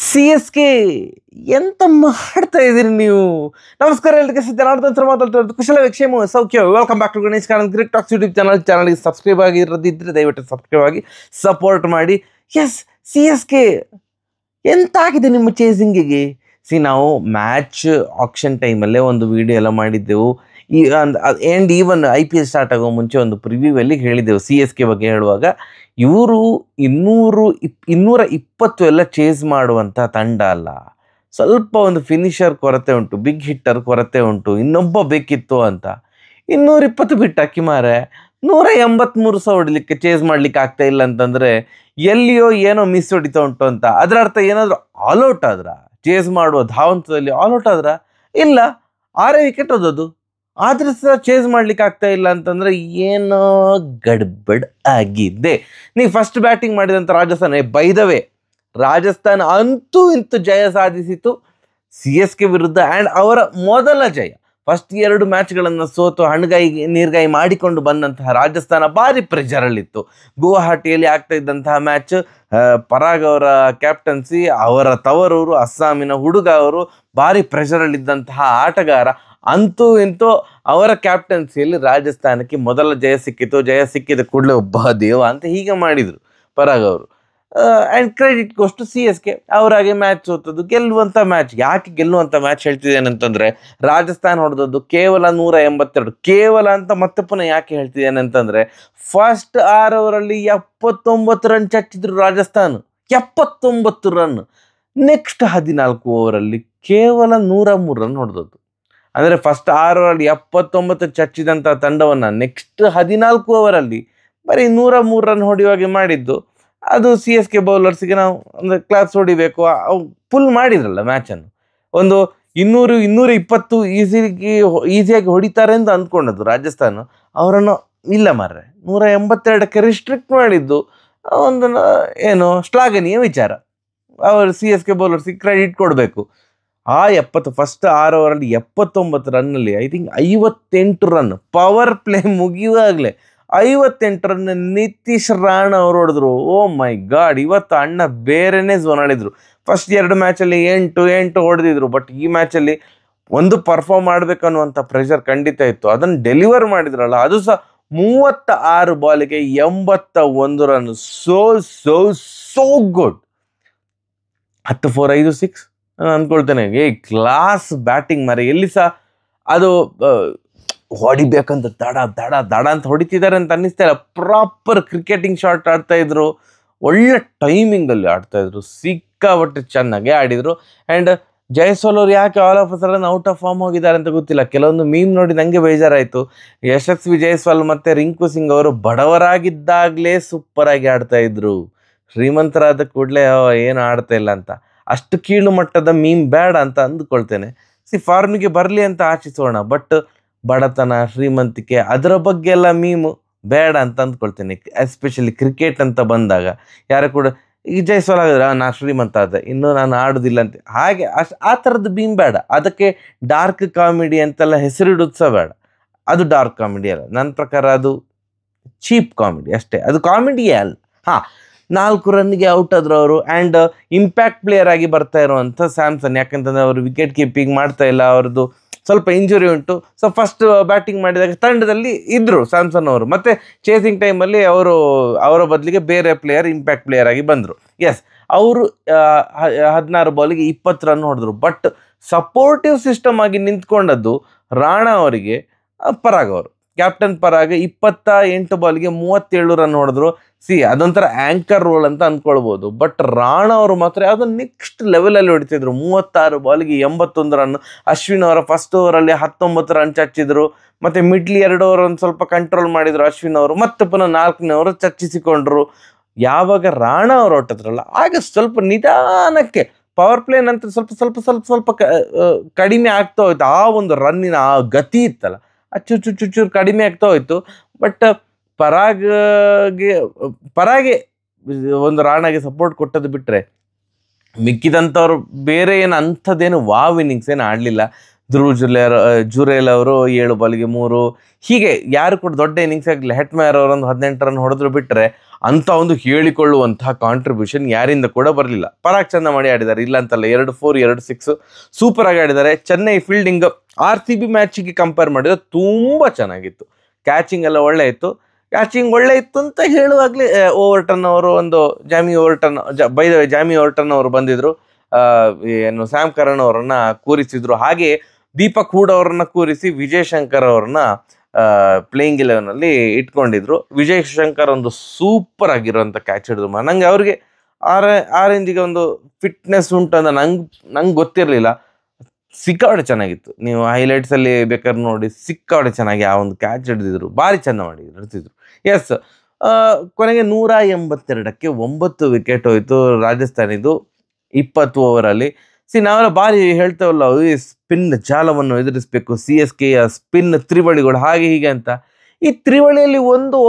C S K ಎಂತ ಮಾಡ್ತಾ ಇದ್ದೀರಿ ನೀವು? ನಮಸ್ಕಾರ ಎಲ್ಲರಿಗೆ, ಜನಾರ್ದನ್ ಮಾತಾಡ್ತಾ ಇರೋದು. ಕುಶಲ ವಿಕ್ಷೇಮ ಸೌಖ್ಯ. Welcome back to Ganesh Kanan cricket talks YouTube ಚಾನಲ್ಗೆ ಸಬ್ಸ್ಕ್ರೈಬ್ ಆಗಿರೋದಿದ್ದರೆ ದಯವಿಟ್ಟು ಸಬ್ಸ್ಕ್ರೈಬ್ ಆಗಿ ಸಪೋರ್ಟ್ ಮಾಡಿ. ಎಸ್, ಸಿ ಎಸ್ ಕೆ ಎಂತಾಗಿದೆ ನಿಮ್ಮ ಚೇಸಿಂಗಿಗೆ? ನಾವು ಮ್ಯಾಚ್ ಆಕ್ಷನ್ ಟೈಮಲ್ಲೇ ಒಂದು ವಿಡಿಯೋ ಎಲ್ಲ ಮಾಡಿದ್ದೆವು. ಆ್ಯಂಡ್ ಈವನ್ IPL ಸ್ಟಾರ್ಟ್ ಆಗೋ ಮುಂಚೆ ಒಂದು ಪ್ರಿವ್ಯೂವಲ್ಲಿ ಹೇಳಿದ್ದೆವು ಸಿ ಎಸ್ ಕೆ ಬಗ್ಗೆ ಹೇಳುವಾಗ, ಇವರು 220 ಎಲ್ಲ ಚೇಸ್ ಮಾಡುವಂಥ ತಂಡ ಅಲ್ಲ. ಸ್ವಲ್ಪ ಒಂದು ಫಿನಿಷರ್ ಕೊರತೆ ಉಂಟು, ಬಿಗ್ ಹಿಟ್ಟರ್ ಕೊರತೆ ಉಂಟು, ಇನ್ನೊಬ್ಬ ಬೇಕಿತ್ತು ಅಂತ 220 ಬಿಟ್ಟಾಕಿ ಮಾರೆ. 183 ಹೊಡಿಲಿಕ್ಕೆ ಚೇಸ್ ಮಾಡ್ಲಿಕ್ಕೆ ಆಗ್ತಾ ಇಲ್ಲ ಅಂತಂದರೆ ಎಲ್ಲಿಯೋ ಏನೋ ಮಿಸ್ ಹೊಡಿತಾ ಉಂಟು ಅಂತ. ಅದರ ಅರ್ಥ ಏನಾದರೂ ಆಲ್ಔಟ್ ಆದ್ರ, ಚೇಸ್ ಮಾಡುವ ಧಾವಂತದಲ್ಲಿ ಆಲ್ಔಟ್ ಆದ್ರ? ಇಲ್ಲ, 6 ವಿಕೆಟ್ ಹೋದದು. ಆದ್ರೆ ಸಹ ಚೇಸ್ ಮಾಡ್ಲಿಕ್ಕೆ ಆಗ್ತಾ ಇಲ್ಲ ಅಂತಂದ್ರೆ ಏನೋ ಗಡ್ಬಡ್ ಆಗಿದೆ. ನೀವು ಫಸ್ಟ್ ಬ್ಯಾಟಿಂಗ್ ಮಾಡಿದಂಥ ರಾಜಸ್ಥಾನ, ಬೈದವೇ ರಾಜಸ್ಥಾನ ಅಂತೂ ಇಂತೂ ಜಯ ಸಾಧಿಸಿತು ಸಿ ಎಸ್ ಕೆ ವಿರುದ್ಧ. ಆ್ಯಂಡ್ ಅವರ ಮೊದಲ ಜಯ. ಫಸ್ಟ್ 2 ಮ್ಯಾಚ್ಗಳನ್ನು ಸೋತು ನೀರ್ಗಾಯಿ ಮಾಡಿಕೊಂಡು ಬಂದಂತಹ ರಾಜಸ್ಥಾನ ಭಾರಿ ಪ್ರೆಷರಲ್ಲಿತ್ತು. ಗುವಾಹಟಿಯಲ್ಲಿ ಆಗ್ತಾ ಇದ್ದಂತಹ ಮ್ಯಾಚ್, ಪರಾಗ್ ಅವರ ಕ್ಯಾಪ್ಟನ್ಸಿ, ಅವರ ತವರೂರು ಅಸ್ಸಾಮಿನ ಹುಡುಗ, ಅವರು ಭಾರಿ ಪ್ರೆಷರಲ್ಲಿದ್ದಂತಹ ಆಟಗಾರ. ಅಂತೂ ಇಂತೂ ಅವರ ಕ್ಯಾಪ್ಟನ್ಸಿಯಲ್ಲಿ ರಾಜಸ್ಥಾನಕ್ಕೆ ಮೊದಲ ಜಯ ಸಿಕ್ಕಿತು. ಜಯ ಸಿಕ್ಕಿದ ಕೂಡಲೇ ಒಬ್ಬ ದೇವ ಅಂತ ಹೀಗೆ ಮಾಡಿದರು ಪರಾಗ್ ಅವರು. And credit goes to C S K. ಅವರಾಗೆ ಮ್ಯಾಚ್ ಸೋತದ್ದು, ಗೆಲ್ಲುವಂಥ ಮ್ಯಾಚ್. ಯಾಕೆ ಗೆಲ್ಲುವಂಥ ಮ್ಯಾಚ್ ಹೇಳ್ತಿದ್ದೇನೆಂತಂದರೆ, ರಾಜಸ್ಥಾನ ಹೊಡೆದದ್ದು ಕೇವಲ 182. ಕೇವಲ ಅಂತ ಮತ್ತೆ ಪುನಃ ಯಾಕೆ ಹೇಳ್ತಿದ್ದೇನೆಂತಂದರೆ, ಫಸ್ಟ್ 6 ಓವರಲ್ಲಿ 79 ರನ್ ಚಚ್ಚಿದ್ರು ರಾಜಸ್ಥಾನ. 79 ರನ್. ನೆಕ್ಸ್ಟ್ 14 ಓವರಲ್ಲಿ ಕೇವಲ 103 ರನ್ ಹೊಡೆದದ್ದು. ಅಂದರೆ ಫಸ್ಟ್ 6 ಓವರಲ್ಲಿ 79 ಚಚ್ಚಿದಂಥ ತಂಡವನ್ನು ನೆಕ್ಸ್ಟ್ 14 ಓವರಲ್ಲಿ ಬರೀ 103 ರನ್ ಹೊಡೆಯುವಾಗೆ ಮಾಡಿದ್ದು. ಅದು ಸಿ ಎಸ್ ಕೆ ಬೌಲರ್ಸಿಗೆ ನಾವು ಅಂದರೆ ಕ್ಲಾಸ್ ಹೊಡಿಬೇಕು. ಫುಲ್ ಮಾಡಿದ್ರಲ್ಲ ಮ್ಯಾಚನ್ನು. ಒಂದು 200-220 ಈಸಿಯಾಗಿ ಹೊಡಿತಾರೆ ಅಂತ ಅಂದ್ಕೊಂಡದ್ದು ರಾಜಸ್ಥಾನ. ಅವರನ್ನು ಇಲ್ಲ ಮಾರ್ರೆ, 182ಕ್ಕೆ ರಿಸ್ಟ್ರಿಕ್ಟ್ ಮಾಡಿದ್ದು ಒಂದು ಏನು ಶ್ಲಾಘನೀಯ ವಿಚಾರ. ಅವರು ಸಿ ಎಸ್ ಕೆ ಬೌಲರ್ಸಿಗೆ ಕ್ರೆಡಿಟ್ ಕೊಡಬೇಕು. ಫಸ್ಟ್ 6 ಓವರಲ್ಲಿ 79 ರನ್ನಲ್ಲಿ I think 58 run power play ಮುಗಿಯುವಾಗಲೇ 58 ರನ್ ನಿತೀಶ್ ರಾಣಾ ಅವರು ಹೊಡೆದ್ರು. ಓ ಮೈ ಗಾಡ್, ಇವತ್ತು ಅಣ್ಣ ಬೇರೆನೇ ಝೋನ್ ಆಡಿದ್ರು. ಫಸ್ಟ್ 2 ಮ್ಯಾಚಲ್ಲಿ 8 ಹೊಡೆದಿದ್ರು. ಬಟ್ ಈ ಮ್ಯಾಚಲ್ಲಿ ಒಂದು ಪರ್ಫಾರ್ಮ್ ಮಾಡಬೇಕನ್ನುವಂಥ ಪ್ರೆಷರ್ ಖಂಡಿತ ಇತ್ತು. ಅದನ್ನು ಡೆಲಿವರ್ ಮಾಡಿದ್ರಲ್ಲ, ಅದು ಸಹ 36 ಬಾಲಿಗೆ 81 ರನ್. So good. 10 4 5 6 ಅಂದ್ಕೊಳ್ತೇನೆ. ಕ್ಲಾಸ್ ಬ್ಯಾಟಿಂಗ್ ಮಾರೆ. ಎಲ್ಲಿ ಸಹ ಅದು ಹೊಡಿಬೇಕಂತ ದಡ ಅಂತ ಹೊಡಿತಿದ್ದಾರೆ ಅಂತ ಅನ್ನಿಸ್ತಾ ಇಲ್ಲ. ಪ್ರಾಪರ್ ಕ್ರಿಕೆಟಿಂಗ್ ಶಾಟ್ ಆಡ್ತಾ ಇದ್ರು, ಒಳ್ಳೆ ಟೈಮಿಂಗಲ್ಲಿ ಆಡ್ತಾ ಇದ್ರು, ಸಿಕ್ಕಾಪಟ್ಟೆ ಚೆನ್ನಾಗೇ ಆಡಿದ್ರು. ಆ್ಯಂಡ್ ಜೈಸ್ವಾಲ್ ಅವ್ರು ಯಾಕೆ all of a sudden out of form ಹೋಗಿದ್ದಾರೆ ಅಂತ ಗೊತ್ತಿಲ್ಲ. ಕೆಲವೊಂದು ಮೀಮ್ ನೋಡಿ ನನಗೆ ಬೇಜಾರಾಯಿತು. ಯಶಸ್ವಿ ಜೈಸ್ವಾಲ್ ಮತ್ತು ರಿಂಕು ಸಿಂಗ್ ಅವರು ಬಡವರಾಗಿದ್ದಾಗಲೇ ಸೂಪರಾಗಿ ಆಡ್ತಾ ಇದ್ರು. ಶ್ರೀಮಂತರಾದ ಕೂಡಲೇ ಏನು ಆಡ್ತಾ ಇಲ್ಲ ಅಂತ. ಅಷ್ಟು ಕೀಳು ಮಟ್ಟದ ಮೀಮ್ ಬೇಡ ಅಂತ ಅಂದುಕೊಳ್ತೇನೆ. ಫಾರ್ಮಿಗೆ ಬರಲಿ ಅಂತ ಆಶಿಸೋಣ. ಬಟ್ ಬಡತನ, ಶ್ರೀಮಂತಿಕೆ ಅದರ ಬಗ್ಗೆ ಎಲ್ಲ ಮೀಮು ಬೇಡ ಅಂತ ಅಂದ್ಕೊಳ್ತೇನೆ. ಎಸ್ಪೆಷಲಿ ಕ್ರಿಕೆಟ್ ಅಂತ ಬಂದಾಗ ಯಾರು ಕೂಡ ಈಗ ಜೈಸ್ವಾಲ್ ಆಗಿದ್ರೆ ನಾ ಶ್ರೀಮಂತ ಆದ, ಇನ್ನೂ ನಾನು ಆಡೋದಿಲ್ಲ ಅಂತ ಹಾಗೆ ಆ ಥರದ್ದು ಮೀಮ್ ಬೇಡ. ಅದಕ್ಕೆ ಡಾರ್ಕ್ ಕಾಮಿಡಿ ಅಂತೆಲ್ಲ ಹೆಸರಿಡೋದು ಸಹ ಬೇಡ. ಅದು ಡಾರ್ಕ್ ಕಾಮಿಡಿ ಅಲ್ಲ ನನ್ನ ಪ್ರಕಾರ, ಅದು ಚೀಪ್ ಕಾಮಿಡಿ ಅಷ್ಟೇ. ಅದು ಕಾಮಿಡಿಯೇ ಅಲ್ಲ. 4 ರನ್ನಿಗೆ ಔಟ್ ಆದ್ರು ಅವರು. ಆ್ಯಂಡ್ ಇಂಪ್ಯಾಕ್ಟ್ ಪ್ಲೇಯರ್ ಆಗಿ ಬರ್ತಾ ಇರುವಂಥ ಸ್ಯಾಮ್ಸನ್, ಯಾಕಂತಂದರೆ ಅವರು ವಿಕೆಟ್ ಕೀಪಿಂಗ್ ಮಾಡ್ತಾ ಇಲ್ಲ, ಅವ್ರದ್ದು ಸ್ವಲ್ಪ ಇಂಜುರಿ ಉಂಟು. ಸೊ ಫಸ್ಟ್ ಬ್ಯಾಟಿಂಗ್ ಮಾಡಿದಾಗ ತಂಡದಲ್ಲಿ ಇದ್ದರು ಸ್ಯಾಮ್ಸನ್ ಅವರು. ಮತ್ತು ಚೇಸಿಂಗ್ ಟೈಮಲ್ಲಿ ಅವರ ಬದಲಿಗೆ ಬೇರೆ ಪ್ಲೇಯರ್ ಇಂಪ್ಯಾಕ್ಟ್ ಪ್ಲೇಯರ್ ಆಗಿ ಬಂದರು. ಎಸ್, ಅವರು 16 ಬಾಲಿಗೆ 20 ರನ್ ಹೊಡೆದ್ರು. ಬಟ್ ಸಪೋರ್ಟಿವ್ ಸಿಸ್ಟಮ್ ಆಗಿ ನಿಂತ್ಕೊಂಡದ್ದು ರಾಣಾ ಅವರಿಗೆ ಪರಾಗ್ ಅವರು. ಕ್ಯಾಪ್ಟನ್ ಪರಾಗ್ 28 ಬಾಲಿಗೆ 37 ರನ್ ಹೊಡೆದ್ರು. ಅದೊಂಥರ ಆ್ಯಂಕರ್ ರೋಲ್ ಅಂತ ಅಂದ್ಕೊಳ್ಬೋದು. ಬಟ್ ರಾಣಾ ಅವರು ಮಾತ್ರ ಯಾವುದೋ ನೆಕ್ಸ್ಟ್ ಲೆವೆಲಲ್ಲಿ ಹೊಡಿತಿದ್ರು. 36 ಬಾಲಿಗೆ 81 ರನ್. ಅಶ್ವಿನ್ ಅವರ ಫಸ್ಟ್ ಓವರಲ್ಲಿ 19 ರನ್ ಚಚ್ಚಿದ್ರು. ಮತ್ತು ಮಿಡ್ಲಿ 2 ಓವರ್ ಒಂದು ಸ್ವಲ್ಪ ಕಂಟ್ರೋಲ್ ಮಾಡಿದರು ಅಶ್ವಿನ್ ಅವರು. ಮತ್ತೆ ಪುನಃ 4ನೇ ಓವರ್ ಚಚ್ಚಿಸಿಕೊಂಡ್ರು. ಯಾವಾಗ ರಾಣಾ ಅವರು ಹೊಟ್ಟದ್ರಲ್ಲ, ಆಗ ಸ್ವಲ್ಪ ನಿಧಾನಕ್ಕೆ ಪವರ್ ಪ್ಲೇ ನಂತರ ಸ್ವಲ್ಪ ಕಡಿಮೆ ಆಗ್ತಾ ಹೋಯ್ತು. ಆ ಒಂದು ರನ್ನಿನ ಆ ಗತಿ ಇತ್ತಲ್ಲ, ಚೂರು ಕಡಿಮೆ ಆಗ್ತಾ ಹೋಯ್ತು. ಬಟ್ ಪರಾಗೆ ಒಂದು ರಾಣಾಗೆ ಸಪೋರ್ಟ್ ಕೊಟ್ಟದ್ದು ಬಿಟ್ಟರೆ ಮಿಕ್ಕಿದಂಥವ್ರು ಬೇರೆ ಏನು ಅಂಥದ್ದೇನು ವಾವ್ ಇನ್ನಿಂಗ್ಸ್ ಏನು ಆಡಲಿಲ್ಲ. ಧ್ರುವ್ ಜುರೇಲ್ ಅವರು 7 ಬಾಲಿಗೆ 3, ಹೀಗೆ ಯಾರು ಕೂಡ ದೊಡ್ಡ ಇನ್ನಿಂಗ್ಸ್ ಆಗಲಿಲ್ಲ. ಹೆಟ್ಮೇರ್ ಅವರೊಂದು 18 ರನ್ ಹೊಡೆದ್ರು ಬಿಟ್ಟರೆ ಅಂತ ಒಂದು ಹೇಳಿಕೊಳ್ಳುವಂತಹ ಕಾಂಟ್ರಿಬ್ಯೂಷನ್ ಯಾರಿಂದ ಕೂಡ ಬರಲಿಲ್ಲ. ಪರಾಗ್ ಚಂದ ಮಾಡಿ ಆಡಿದ್ದಾರೆ, ಇಲ್ಲ ಅಂತಲ್ಲ. 2-4 2-6 ಸೂಪರ್ ಆಗಿ ಆಡಿದ್ದಾರೆ. ಚೆನ್ನೈ ಫೀಲ್ಡಿಂಗ್ RCB ಮ್ಯಾಚಿಗೆ ಕಂಪೇರ್ ಮಾಡಿದ್ರೆ ತುಂಬ ಚೆನ್ನಾಗಿತ್ತು. ಕ್ಯಾಚಿಂಗ್ ಎಲ್ಲ ಒಳ್ಳೆ ಇತ್ತು. ಕ್ಯಾಚಿಂಗ್ ಒಳ್ಳೆ ಇತ್ತು ಅಂತ ಹೇಳುವಾಗಲೇ ಓವರ್ಟನ್ ಅವರು ಜಾಮಿ ಓವರ್ಟನ್ ಅವರು ಬಂದಿದ್ರು, ಏನು ಸ್ಯಾಮ್ ಕರಣ್ ಅವರನ್ನ ಕೂರಿಸಿದ್ರು. ಹಾಗೆ ದೀಪಕ್ ಹೂಡ್ ಅವರನ್ನ ಕೂರಿಸಿ ವಿಜಯ್ ಶಂಕರ್ ಅವ್ರನ್ನ ಪ್ಲೇಯಿಂಗ್ 11 ಇಟ್ಕೊಂಡಿದ್ರು. ವಿಜಯ್ ಶಂಕರ್ ಒಂದು ಸೂಪರ್ ಆಗಿರುವಂಥ ಕ್ಯಾಚ್ ಹಿಡಿದ್ರು. ನಂಗೆ ಅವ್ರಿಗೆ ಆ ರೇಂಜಿಗೆ ಒಂದು ಫಿಟ್ನೆಸ್ ಉಂಟು ಅಂತ ನಂಗೆ ಗೊತ್ತಿರಲಿಲ್ಲ. ಸಿಕ್ಕಾಪಟ್ಟೆ ಚೆನ್ನಾಗಿತ್ತು. ನೀವು ಹೈಲೈಟ್ಸಲ್ಲಿ ಬೇಕಾದ್ರೆ ನೋಡಿ, ಸಿಕ್ಕಾಪಟ್ಟೆ ಚೆನ್ನಾಗಿ ಆ ಒಂದು ಕ್ಯಾಚ್ ಹಿಡಿದಿದ್ರು. ಭಾರಿ ಚೆಂದ ಹಿಡ್ತಿದ್ರು. ಎಸ್, ಕೊನೆಗೆ 182ಕ್ಕೆ 9 ವಿಕೆಟ್ ಹೋಯಿತು ರಾಜಸ್ಥಾನಿದು 20 ಓವರಲ್ಲಿ. ನಾವೆಲ್ಲ ಭಾರಿ ಹೇಳ್ತೇವಲ್ಲ, ಈ ಸ್ಪಿನ್ ಜಾಲವನ್ನು ಎದುರಿಸಬೇಕು, CSKಯ ಸ್ಪಿನ್ ತ್ರಿವಳಿಗಳು ಹಾಗೆ ಹೀಗೆ ಅಂತ. ಈ ತ್ರಿವಳಿಯಲ್ಲಿ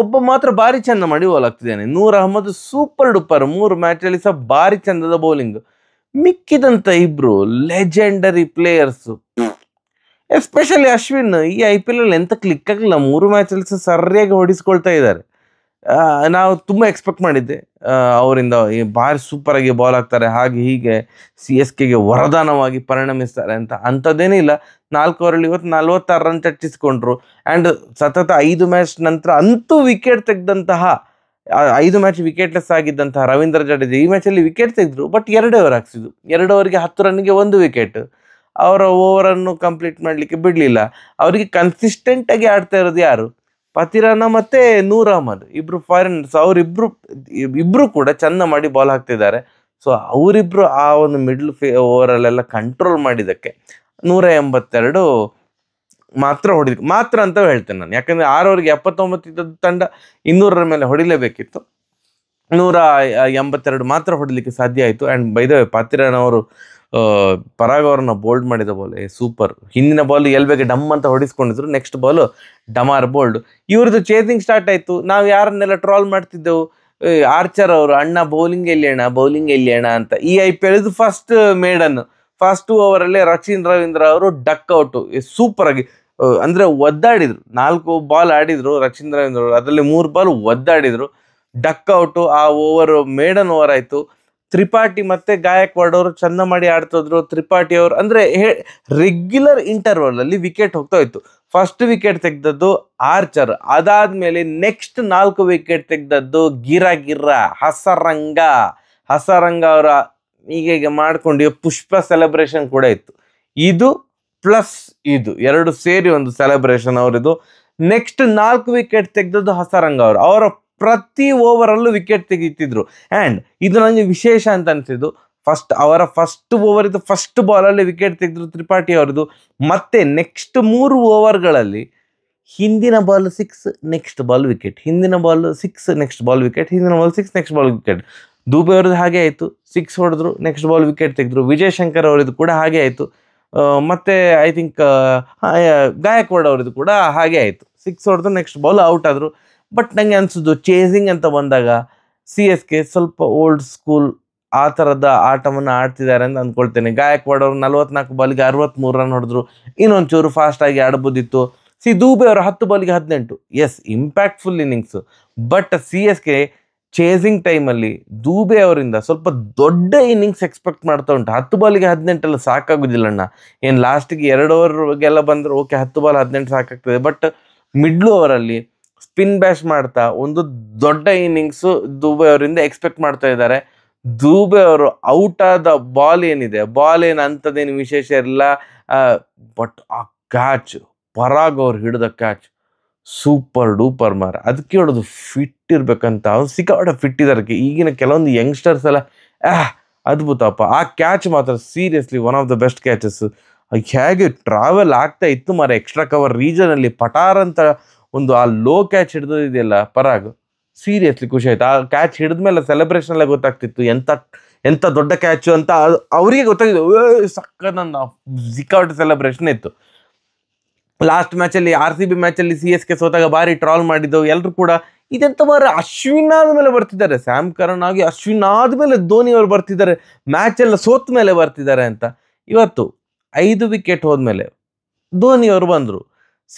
ಒಬ್ಬ ಮಾತ್ರ ಭಾರಿ ಚೆಂದ ಮಾಡಿ ಬಾಲ್ ಆಗ್ತಿದ್ದಾನೆ. ನೂರ್ ಅಹ್ಮದ್ ಸೂಪರ್ ಡೂಪರ್, 3 ಮ್ಯಾಚಲ್ಲಿ ಸಹ ಭಾರಿ ಚಂದದ ಬೌಲಿಂಗ್. ಮಿಕ್ಕಿದಂತ ಇಬ್ರು ಲೆಜೆಂಡರಿ ಪ್ಲೇಯರ್ಸು, ಎಸ್ಪೆಷಲಿ ಅಶ್ವಿನ್ ಈ IPL ಅಲ್ಲಿ ಎಂತ ಕ್ಲಿಕ್ ಆಗಲಿಲ್ಲ. 3 ಮ್ಯಾಚಲ್ಲಿ ಸಹ ಸರಿಯಾಗಿ ಹೊಡಿಸ್ಕೊಳ್ತಾ ಇದ್ದಾರೆ. ನಾವು ತುಂಬ ಎಕ್ಸ್ಪೆಕ್ಟ್ ಮಾಡಿದ್ದೆ ಅವರಿಂದ ಭಾರಿ ಸೂಪರ್ ಆಗಿ ಬಾಲ್ ಆಗ್ತಾರೆ, ಹಾಗೆ ಹೀಗೆ CSKಗೆ ವರದಾನವಾಗಿ ಪರಿಣಮಿಸ್ತಾರೆ ಅಂತ. ಅಂಥದ್ದೇನಿಲ್ಲ. 4 ಓವರಲ್ಲಿ ಇವತ್ತು 46 ರನ್ ಚರ್ಚಿಸಿಕೊಂಡ್ರು. ಆ್ಯಂಡ್ ಸತತ 5 ಮ್ಯಾಚ್ ನಂತರ ಅಂತೂ ವಿಕೆಟ್ ತೆಗೆದಂತಹ 5 ಮ್ಯಾಚ್ ವಿಕೆಟ್ಲೆಸ್ ಆಗಿದ್ದಂತಹ ರವೀಂದ್ರ ಜಡೇಜಾ ಈ ಮ್ಯಾಚಲ್ಲಿ ವಿಕೆಟ್ ತೆಗೆದ್ರು. ಬಟ್ 2 ಓವರ್ ಹಾಕ್ಸಿದ್ರು. 2 ಓವರ್ಗೆ 10 ರನ್ಗೆ 1 ವಿಕೆಟ್. ಅವರ ಓವರನ್ನು ಕಂಪ್ಲೀಟ್ ಮಾಡಲಿಕ್ಕೆ ಬಿಡಲಿಲ್ಲ. ಅವರಿಗೆ ಕನ್ಸಿಸ್ಟೆಂಟಾಗಿ ಆಡ್ತಾ ಇರೋದು ಯಾರು? ಪತಿರಾನ ಮತ್ತು ನೂರ್ ಅಹ್ಮದ್, ಇಬ್ಬರು ಫಾರಿನರ್ಸ್. ಇಬ್ಬರು ಕೂಡ ಚೆಂದ ಮಾಡಿ ಬಾಲ್ ಹಾಕ್ತಿದ್ದಾರೆ. ಸೊ ಅವರಿಬ್ಬರು ಆ ಒಂದು ಮಿಡ್ಲ್ ಓವರಲ್ಲೆಲ್ಲ ಕಂಟ್ರೋಲ್ ಮಾಡಿದ್ದಕ್ಕೆ 182 ಮಾತ್ರ ಹೊಡಿಲಿಕ್ಕೆ ಮಾತ್ರ ಅಂತ ಹೇಳ್ತೇನೆ ನಾನು. ಯಾಕಂದರೆ 6 ಓವರ್ಗೆ 79 ಇದ್ದದ್ದು ತಂಡ 200ರ ಮೇಲೆ ಹೊಡಿಲೇಬೇಕಿತ್ತು. 182 ಮಾತ್ರ ಹೊಡಿಲಿಕ್ಕೆ ಸಾಧ್ಯ ಆಯಿತು. ಆ್ಯಂಡ್ ಬೈ ದ ವೇ, ಪಾತಿರಾನ್ ಅವರು ಪರಾಗ್ ಅವ್ರನ್ನ ಬೋಲ್ಡ್ ಮಾಡಿದ ಬಾಲ್ ಸೂಪರ್. ಹಿಂದಿನ ಬಾಲ್ ಎಲ್ಬೇಗೆ ಡಮ್ ಅಂತ ಹೊಡಿಸ್ಕೊಂಡಿದ್ರು, ನೆಕ್ಸ್ಟ್ ಬಾಲು ಡಮಾರ್ ಬೋಲ್ಡ್. ಇವ್ರದ್ದು ಚೇಸಿಂಗ್ ಸ್ಟಾರ್ಟ್ ಆಯಿತು. ನಾವು ಯಾರನ್ನೆಲ್ಲ ಟ್ರಾಲ್ ಮಾಡ್ತಿದ್ದೆವು, ಆರ್ಚರ್ ಅವರು, ಅಣ್ಣ ಬೌಲಿಂಗ್ ಎಲ್ಲಿ ಅಣ್ಣ ಅಂತ. ಈ IPL ಇದು ಫಸ್ಟ್ ಮೇಡನ್. ಫಸ್ಟ್ ಓವರಲ್ಲೇ ರಚಿನ್ ರವೀಂದ್ರ ಅವರು ಡಕ್ ಔಟು ಸೂಪರ್ ಆಗಿ, ಅಂದರೆ ಒದ್ದಾಡಿದ್ರು. 4 ಬಾಲ್ ಆಡಿದ್ರು ರಚಿನ್ ರವೀಂದ್ರ ಅವರು, ಅದರಲ್ಲಿ 3 ಬಾಲ್ ಒದ್ದಾಡಿದ್ರು. Duck out. ಆ ಓವರ್ ಮೇಡನ್ ಓವರ್ ಆಯಿತು. ತ್ರಿಪಾಠಿ ಮತ್ತು ಗಾಯಕ್ವಾಡ್ ಅವರು ಚೆಂದ ಮಾಡಿ ಆಡ್ತಿದ್ರು. ತ್ರಿಪಾಠಿ ಅವರು ಅಂದರೆ ರೆಗ್ಯುಲರ್ ಇಂಟರ್ವಲಲ್ಲಿ ವಿಕೆಟ್ ಹೋಗ್ತಾ ಇತ್ತು. ಫಸ್ಟ್ ವಿಕೆಟ್ ತೆಗೆದದ್ದು ಆರ್ಚರ್, ಅದಾದಮೇಲೆ ನೆಕ್ಸ್ಟ್ 4 ವಿಕೆಟ್ ತೆಗೆದದ್ದು ಹಸರಂಗ ಅವರ ಹೀಗೆ ಮಾಡ್ಕೊಂಡು ಪುಷ್ಪ ಸೆಲೆಬ್ರೇಷನ್ ಕೂಡ ಇತ್ತು. ಇದು ಪ್ಲಸ್ ಇದು 2 ಸೇರಿ ಒಂದು ಸೆಲೆಬ್ರೇಷನ್ ಅವರಿದು. ನೆಕ್ಸ್ಟ್ 4 ವಿಕೆಟ್ ತೆಗೆದದ್ದು ಹಸರಂಗ ಅವರು. ಅವರ ಪ್ರತಿ ಓವರಲ್ಲೂ ವಿಕೆಟ್ ತೆಗಿತಿದ್ರು. ಆ್ಯಂಡ್ ಇದು ನನಗೆ ವಿಶೇಷ ಅಂತ ಅನಿಸಿದ್ದು, ಅವರ ಫಸ್ಟ್ ಓವರ್ ಇದು, ಫಸ್ಟ್ ಬಾಲಲ್ಲಿ ವಿಕೆಟ್ ತೆಗೆದ್ರು ತ್ರಿಪಾಠಿ ಅವ್ರದ್ದು. ಮತ್ತೆ ನೆಕ್ಸ್ಟ್ 3 ಓವರ್ಗಳಲ್ಲಿ ಹಿಂದಿನ ಬಾಲ್ 6, ನೆಕ್ಸ್ಟ್ ಬಾಲ್ ವಿಕೆಟ್, ಹಿಂದಿನ ಬಾಲ್ 6, ನೆಕ್ಸ್ಟ್ ಬಾಲ್ ವಿಕೆಟ್, ಹಿಂದಿನ ball 6, next ball wicket. Dube ಅವ್ರದ್ದು ಹಾಗೆ ಆಯಿತು, 6 ಹೊಡೆದ್ರು, ನೆಕ್ಸ್ಟ್ ಬಾಲ್ ವಿಕೆಟ್ ತೆಗೆದ್ರು. ವಿಜಯ್ ಶಂಕರ್ ಅವರದ್ದು ಕೂಡ ಹಾಗೆ ಆಯಿತು. ಮತ್ತು ಐ ಥಿಂಕ್ ಗಾಯಕ್ವಾಡ್ ಅವರದ್ದು ಕೂಡ ಹಾಗೆ ಆಯಿತು. 6 ಹೊಡೆದ್ರು, ನೆಕ್ಸ್ಟ್ ಬಾಲ್ ಔಟ್ ಆದರು. ಬಟ್ ನನಗೆ ಅನಿಸೋದು ಚೇಸಿಂಗ್ ಅಂತ ಬಂದಾಗ CSK ಸ್ವಲ್ಪ ಓಲ್ಡ್ ಸ್ಕೂಲ್ ಆ ಥರದ ಆಟವನ್ನು ಆಡ್ತಿದ್ದಾರೆ ಅಂತ ಅಂದ್ಕೊಳ್ತೇನೆ. ಗಾಯಕ್ವಾಡ್ ಅವರು 44 ಬಾಲಿಗೆ 63 ರನ್ ಹೊಡೆದ್ರು. ಇನ್ನೊಂಚೂರು ಫಾಸ್ಟಾಗಿ ಆಡ್ಬೋದಿತ್ತು. ದೂಬೆ ಅವರು 10 ಬಾಲಿಗೆ 18. Yes, impactful innings. But CSK chasing ಟೈಮಲ್ಲಿ ದೂಬೆ ಅವರಿಂದ ಸ್ವಲ್ಪ ದೊಡ್ಡ ಇನ್ನಿಂಗ್ಸ್ ಎಕ್ಸ್ಪೆಕ್ಟ್ ಮಾಡ್ತಾ ಉಂಟು. 10 ಬಾಲಿಗೆ 18 ಸಾಕಾಗೋದಿಲ್ಲಣ್ಣ. ಏನು ಲಾಸ್ಟಿಗೆ 2 ಓವರ್ಗೆಲ್ಲ ಬಂದರೆ ಓಕೆ, 10 ಬಾಲ್ 18 ಸಾಕಾಗ್ತದೆ. ಬಟ್ ಮಿಡ್ಲ್ ಓವರಲ್ಲಿ ಸ್ಪಿನ್ ಬ್ಯಾಶ್ ಮಾಡ್ತಾ ಒಂದು ದೊಡ್ಡ ಇನ್ನಿಂಗ್ಸು ದೂಬೆ ಅವರಿಂದ ಎಕ್ಸ್ಪೆಕ್ಟ್ ಮಾಡ್ತಾ ಇದ್ದಾರೆ. ದೂಬೆ ಅವರು ಔಟ್ ಆದ ಬಾಲ್ ಏನಿದೆ, ಬಾಲ್ ಏನು ಅಂಥದ್ದೇನು ವಿಶೇಷ ಇರಲಿಲ್ಲ. ಬಟ್ ಆ ಕ್ಯಾಚ್, ಪರಾಗ್ ಅವ್ರು ಹಿಡಿದ ಕ್ಯಾಚ್ ಸೂಪರ್ ಡೂಪರ್ ಮಾರ. ಅದಕ್ಕೆ ಹೇಳೋದು ಫಿಟ್ ಇರ್ಬೇಕಂತ. ಅವ್ರು ಸಿಕ್ಕಾಪಟ್ಟೆ ಫಿಟ್ ಇದ್ದಾರೆ. ಈಗಿನ ಕೆಲವೊಂದು ಯಂಗ್ಸ್ಟರ್ಸ್ ಎಲ್ಲ ಅದ್ಭುತಪ್ಪ. ಆ ಕ್ಯಾಚ್ ಮಾತ್ರ seriously one of the best catches. ಹೇಗೆ ಟ್ರಾವೆಲ್ ಆಗ್ತಾ ಇತ್ತು ಮಾರ ಎಕ್ಸ್ಟ್ರಾ ಕವರ್ ರೀಜನಲ್ಲಿ, ಪಟಾರ್ ಅಂತ ಒಂದು ಆ ಲೋ ಕ್ಯಾಚ್ ಹಿಡಿದಿದೆಯಲ್ಲ ಪರಾಗ್, ಸೀರಿಯಸ್ಲಿ ಖುಷಿ ಆಯ್ತು. ಆ ಕ್ಯಾಚ್ ಹಿಡಿದ್ಮೇಲೆ ಸೆಲೆಬ್ರೇಷನ್ ಎಲ್ಲ ಗೊತ್ತಾಗ್ತಿತ್ತು ಎಂಥ ದೊಡ್ಡ ಕ್ಯಾಚು ಅಂತ. ಅವರಿಗೆ ಗೊತ್ತಾಗಿದ್ದು ಸಕ್ಕದಂತ ಸಿಕ್ಕಾಪಟ್ಟೆ ಸೆಲೆಬ್ರೇಷನ್ ಇತ್ತು. ಲಾಸ್ಟ್ ಮ್ಯಾಚಲ್ಲಿ RCB ಮ್ಯಾಚಲ್ಲಿ CSK ಸೋತಾಗ ಭಾರಿ ಟ್ರಾಲ್ ಮಾಡಿದ್ದವು ಎಲ್ಲರೂ ಕೂಡ. ಇದೆಂತ ಮಾರ, ಅಶ್ವಿನ್ ಆದಮೇಲೆ ಬರ್ತಿದ್ದಾರೆ, ಸ್ಯಾಮ್ ಕರಣ್ ಆಗಿ ಅಶ್ವಿನ್ ಆದಮೇಲೆ ಧೋನಿ ಅವರು ಬರ್ತಿದ್ದಾರೆ, ಮ್ಯಾಚೆಲ್ಲ ಸೋತ ಮೇಲೆ ಬರ್ತಿದ್ದಾರೆ ಅಂತ. ಇವತ್ತು 5 ವಿಕೆಟ್ ಹೋದ್ಮೇಲೆ ಧೋನಿ ಅವರು ಬಂದರು.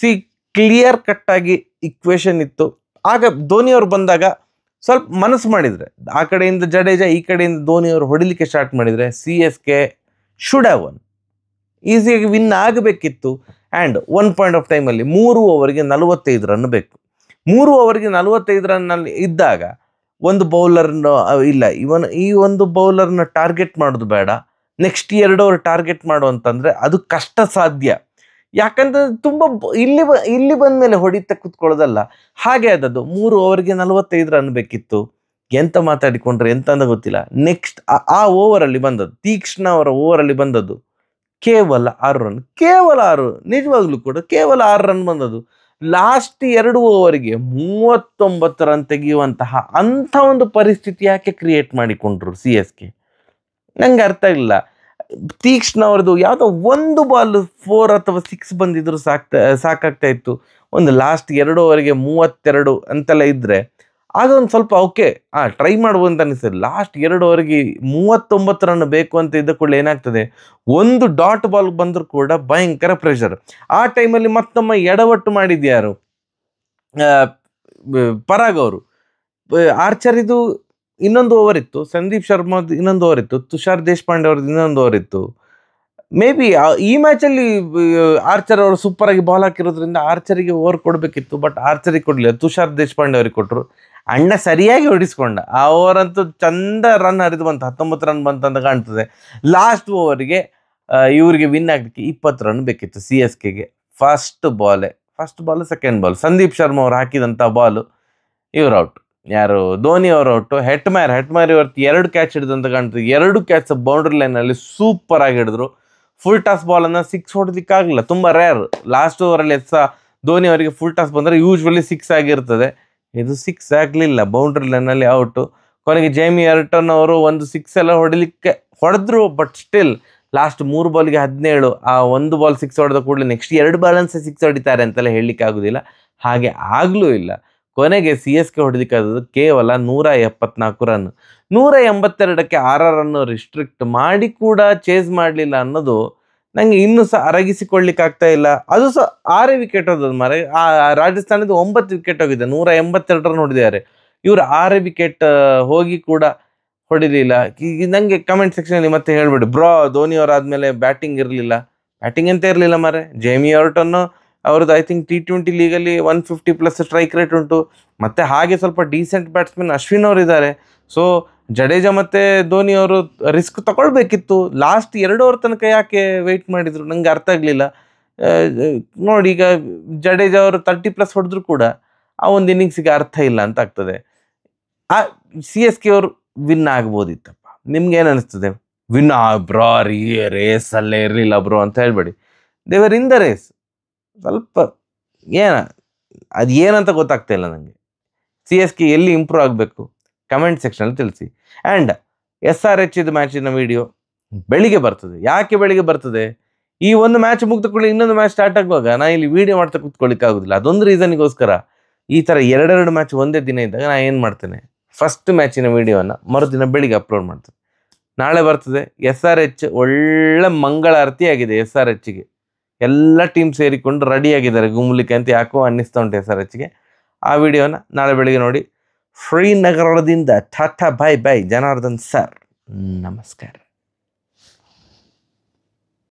ಕ್ಲಿಯರ್ ಕಟ್ಟಾಗಿ ಇಕ್ವೇಷನ್ ಇತ್ತು. ಆಗ ಧೋನಿ ಅವರು ಬಂದಾಗ ಸ್ವಲ್ಪ ಮನಸ್ಸು ಮಾಡಿದರೆ, ಆ ಕಡೆಯಿಂದ ಜಡೇಜಾ ಈ ಕಡೆಯಿಂದ ಧೋನಿ ಅವರು ಹೊಡಿಲಿಕ್ಕೆ ಸ್ಟಾರ್ಟ್ ಮಾಡಿದರೆ CSK ಶುಡ್ ಹ್ಯಾವ್ ಒನ್, ಈಸಿಯಾಗಿ ವಿನ್ ಆಗಬೇಕಿತ್ತು. ಆ್ಯಂಡ್ ಒನ್ ಪಾಯಿಂಟ್ ಆಫ್ ಟೈಮಲ್ಲಿ 3 ಓವರ್ಗೆ 45 ರನ್ ಬೇಕು. 3 ಓವರ್ಗೆ 45 ರನ್ನಲ್ಲಿ ಇದ್ದಾಗ ಒಂದು ಬೌಲರ್ನ ಇಲ್ಲ, ಈ ಒಂದು ಬೌಲರ್ನ ಟಾರ್ಗೆಟ್ ಮಾಡೋದು ಬೇಡ, ನೆಕ್ಸ್ಟ್ 2 ಓವರ್ ಟಾರ್ಗೆಟ್ ಮಾಡು ಅಂತಂದರೆ ಅದು ಕಷ್ಟ ಸಾಧ್ಯ. ಯಾಕಂದ್ರೆ ತುಂಬ ಇಲ್ಲಿ ಬಂದ ಮೇಲೆ ಹೊಡಿತಾ ಕೂತ್ಕೊಳ್ಳೋದಲ್ಲ, ಹಾಗೆ ಆದದ್ದು. 3 ಓವರ್ಗೆ 45 ರನ್ ಬೇಕಿತ್ತು. ಎಂತ ಮಾತಾಡಿಕೊಂಡ್ರೆ ಎಂತ ಅಂತ ಗೊತ್ತಿಲ್ಲ. ನೆಕ್ಸ್ಟ್ ಆ ಓವರಲ್ಲಿ ಬಂದದ್ದು, ತೀಕ್ಷ್ಣ ಅವರ ಓವರಲ್ಲಿ ಬಂದದ್ದು ಕೇವಲ 6 ರನ್, ಕೇವಲ 6, ನಿಜವಾಗ್ಲೂ ಕೂಡ ಕೇವಲ 6 ರನ್ ಬಂದದ್ದು. ಲಾಸ್ಟ್ 2 ಓವರ್ಗೆ 39 ರನ್ ತೆಗೆಯುವಂತಹ ಅಂಥ ಒಂದು ಪರಿಸ್ಥಿತಿ ಯಾಕೆ ಕ್ರಿಯೇಟ್ ಮಾಡಿಕೊಂಡ್ರು CSK? ನಂಗೆ ಅರ್ಥ ಇಲ್ಲ. ತೀಕ್ಷ್ಣ ಅವ್ರದ್ದು ಯಾವುದೋ ಒಂದು ಬಾಲ್ 4 ಅಥವಾ 6 ಬಂದಿದ್ರು ಸಾಕಾಗ್ತಾ ಇತ್ತು. ಒಂದು ಲಾಸ್ಟ್ 2 ಓವರ್ಗೆ 32 ಅಂತೆಲ್ಲ ಇದ್ದರೆ ಆಗ ಒಂದು ಸ್ವಲ್ಪ ಓಕೆ ಟ್ರೈ ಮಾಡ್ಬೋದು ಅಂತ ಅನಿಸ್ತದೆ. ಲಾಸ್ಟ್ 2 ಓವರ್ಗೆ 39 ರನ್ ಬೇಕು ಅಂತ ಇದ್ದ ಕೂಡಲೇ ಏನಾಗ್ತದೆ, ಒಂದು ಡಾಟ್ ಬಾಲ್ ಬಂದರೂ ಕೂಡ ಭಯಂಕರ ಪ್ರೆಷರ್. ಆ ಟೈಮಲ್ಲಿ ಮತ್ತೊಮ್ಮೆ ಎಡವಟ್ಟು ಮಾಡಿದ್ಯಾರು, ಪರಾಗ್ ಅವರು. ಆರ್ಚರಿದು ಇನ್ನೊಂದು ಓವರ್ ಇತ್ತು, ಸಂದೀಪ್ ಶರ್ಮಾದು ಇನ್ನೊಂದು ಓವರ್ ಇತ್ತು, ತುಷಾರ್ ದೇಶಪಾಂಡೆ ಅವ್ರದ್ದು ಇನ್ನೊಂದು ಓವರ್ ಇತ್ತು. ಮೇ ಬಿ ಈ ಮ್ಯಾಚಲ್ಲಿ ಆರ್ಚರ್ ಅವರು ಸೂಪರಾಗಿ ಬಾಲ್ ಹಾಕಿರೋದ್ರಿಂದ ಆರ್ಚರಿಗೆ ಓವರ್ ಕೊಡಬೇಕಿತ್ತು, ಬಟ್ ಆರ್ಚರಿಗೆ ಕೊಡಲಿಲ್ಲ, ತುಷಾರ್ ದೇಶಪಾಂಡೆ ಅವ್ರಿಗೆ ಕೊಟ್ಟರು. ಅಣ್ಣ ಸರಿಯಾಗಿ ಹೊಡಿಸ್ಕೊಂಡ. ಆ ಓವರಂತೂ ಚಂದ ರನ್ ಹರಿದು ಬಂತು, 19 ರನ್ ಬಂತಂತ ಕಾಣ್ತದೆ. ಲಾಸ್ಟ್ ಓವರ್ಗೆ ಇವರಿಗೆ ವಿನ್ ಆಗಲಿಕ್ಕೆ 20 ರನ್ ಬೇಕಿತ್ತು CSKಗೆ. First ball, second ball, Sandeep Sharma ಅವ್ರು ಹಾಕಿದಂಥ ಬಾಲು, ಇವ್ರು ಔಟ್. ಯಾರು, ಧೋನಿ ಅವರು ಔಟು. ಹೆಟ್ಮ್ಯಾರ್ ಇವತ್ತು 2 ಕ್ಯಾಚ್ ಹಿಡಿದಂತ ಕಾಣ್ತದೆ. 2 ಕ್ಯಾಚ್ ಬೌಂಡ್ರಿ ಲೈನಲ್ಲಿ ಸೂಪರ್ ಆಗಿ ಹಿಡಿದ್ರು. ಫುಲ್ ಟಾಸ್ ಬಾಲನ್ನು 6 ಹೊಡೆದಿಕ್ಕಾಗಲಿಲ್ಲ, ತುಂಬ ರೇರ್. ಲಾಸ್ಟ್ ಓವರಲ್ಲಿ ಧೋನಿ ಅವರಿಗೆ ಫುಲ್ ಟಾಸ್ ಬಂದರೆ ಯೂಶ್ವಲಿ 6 ಆಗಿರ್ತದೆ, ಇದು 6 ಆಗಲಿಲ್ಲ, ಬೌಂಡ್ರಿ ಲೈನಲ್ಲಿ ಔಟು. ಕೊನೆಗೆ ಜೇಮಿ ಎರ್ಟನ್ ಅವರು ಒಂದು 6 ಎಲ್ಲ ಹೊಡೆದ್ರು, ಬಟ್ ಸ್ಟಿಲ್ ಲಾಸ್ಟ್ 3 ಬಾಲ್ಗೆ 17. ಆ ಒಂದು ಬಾಲ್ 6 ಹೊಡೆದ ಕೂಡಲೇ ನೆಕ್ಸ್ಟ್ 2 ಬಾಲನ್ಸೇ 6 ಹೊಡಿತಾರೆ ಅಂತೆಲ್ಲ ಹೇಳಲಿಕ್ಕೆ ಆಗೋದಿಲ್ಲ. ಹಾಗೆ ಆಗಲೂ ಇಲ್ಲ. ಕೊನೆಗೆ CSK ಹೊಡೆದಿಕ್ಕಾದದ್ದು ಕೇವಲ 174 ರನ್. 182ಕ್ಕೆ 6 ರನ್ನು ರಿಸ್ಟ್ರಿಕ್ಟ್ ಮಾಡಿ ಕೂಡ ಚೇಸ್ ಮಾಡಲಿಲ್ಲ ಅನ್ನೋದು ನನಗೆ ಇನ್ನೂ ಸಹ ಅರಗಿಸಿಕೊಳ್ಳಿಕ್ಕೆ ಆಗ್ತಾ ಇಲ್ಲ. ಅದು ಸಹ 6 ವಿಕೆಟ್ ಹೋದದ್ದು ಮಾರೆ. ರಾಜಸ್ಥಾನದ 9 ವಿಕೆಟ್ ಹೋಗಿದೆ, 182 ರನ್ ಹೊಡೆದಿದ್ದಾರೆ. ಇವರು 6 ವಿಕೆಟ್ ಹೋಗಿ ಕೂಡ ಹೊಡಿಲಿಲ್ಲ. ಈಗ ನನಗೆ ಕಮೆಂಟ್ ಸೆಕ್ಷನಲ್ಲಿ ಮತ್ತೆ ಹೇಳ್ಬೇಡಿ, ಬ್ರೋ ಧೋನಿ ಅವರಾದ್ಮೇಲೆ ಬ್ಯಾಟಿಂಗ್ ಇರಲಿಲ್ಲ. ಬ್ಯಾಟಿಂಗ್ ಅಂತ ಇರಲಿಲ್ಲ ಮಾರೆ. ಜೇಮಿ ಎರ್ಟನ್ನು ಅವ್ರದ್ದು I think T20 legally 150+ strike rate ಉಂಟು. ಮತ್ತು ಹಾಗೆ ಸ್ವಲ್ಪ ಡೀಸೆಂಟ್ ಬ್ಯಾಟ್ಸ್ಮನ್ ಅಶ್ವಿನ್ ಅವರು ಇದ್ದಾರೆ. ಸೊ ಜಡೇಜಾ ಮತ್ತು ಧೋನಿ ಅವರು ರಿಸ್ಕ್ ತಗೊಳ್ಬೇಕಿತ್ತು. ಲಾಸ್ಟ್ 2 ಓವರ್ ತನಕ ಯಾಕೆ ವೆಯ್ಟ್ ಮಾಡಿದರು ನನಗೆ ಅರ್ಥ ಆಗಲಿಲ್ಲ. ನೋಡಿ, ಈಗ ಜಡೇಜಾ ಅವರು 30+ ಹೊಡೆದ್ರು ಕೂಡ ಆ ಒಂದು ಇನ್ನಿಂಗ್ಸಿಗೆ ಅರ್ಥ ಇಲ್ಲ ಅಂತ ಆಗ್ತದೆ. CSK ಅವರು ವಿನ್ ಆಗ್ಬೋದಿತ್ತಪ್ಪ. ನಿಮ್ಗೆ ಏನು ಅನಿಸ್ತದೆ? ವಿನ್ ಬ್ರೋ, ರೇಸಲ್ಲೇ ಇರಲಿಲ್ಲ ಬ್ರೋ ಅಂತ ಹೇಳ್ಬೇಡಿ. ದೇವರ್ ಇನ್ ದ ರೇಸ್. ಸ್ವಲ್ಪ ಅದು ಏನಂತ ಗೊತ್ತಾಗ್ತಾ ಇಲ್ಲ ನನಗೆ. CSK ಎಲ್ಲಿ ಇಂಪ್ರೂವ್ ಆಗಬೇಕು ಕಮೆಂಟ್ ಸೆಕ್ಷನಲ್ಲಿ ತಿಳಿಸಿ. ಆ್ಯಂಡ್ SRH ಇದು ಮ್ಯಾಚಿನ ವಿಡಿಯೋ ಬೆಳಿಗ್ಗೆ ಬರ್ತದೆ. ಯಾಕೆ ಬೆಳಿಗ್ಗೆ ಬರ್ತದೆ? ಈ ಒಂದು ಮ್ಯಾಚ್ ಮುಗ್ದುಕೊಳ್ಳಿ ಇನ್ನೊಂದು ಮ್ಯಾಚ್ ಸ್ಟಾರ್ಟ್ ಆಗುವಾಗ ನಾನು ಇಲ್ಲಿ ವಿಡಿಯೋ ಮಾಡ್ತಾ ಕೂತ್ಕೊಳ್ಳಿಕ್ಕಾಗೋದಿಲ್ಲ. ಅದೊಂದು ರೀಸನ್ಗೋಸ್ಕರ ಈ ಥರ 2 ಮ್ಯಾಚ್ ಒಂದೇ ದಿನ ಇದ್ದಾಗ ನಾನು ಏನು ಮಾಡ್ತೇನೆ, ಫಸ್ಟ್ ಮ್ಯಾಚಿನ ವಿಡಿಯೋನ ಮರುದಿನ ಬೆಳಿಗ್ಗೆ ಅಪ್ಲೋಡ್ ಮಾಡ್ತೇನೆ. ನಾಳೆ ಬರ್ತದೆ SRH. ಒಳ್ಳೆ ಮಂಗಳಾರತಿ ಆಗಿದೆ SRHಗೆ. ಎಲ್ಲ ಟೀಮ್ ಸೇರಿಕೊಂಡು ರೆಡಿಯಾಗಿದ್ದಾರೆ ಗುಮ್ಲಿಕ್ಕೆ ಅಂತ ಯಾಕೋ ಅನ್ನಿಸ್ತಾ ಉಂಟು SRHಗೆ. ಆ ವಿಡಿಯೋನ ನಾಳೆ ಬೆಳಿಗ್ಗೆ ನೋಡಿ. ಶ್ರೀನಗರದಿಂದ tata, bye bye. Janardhan sir, ನಮಸ್ಕಾರ.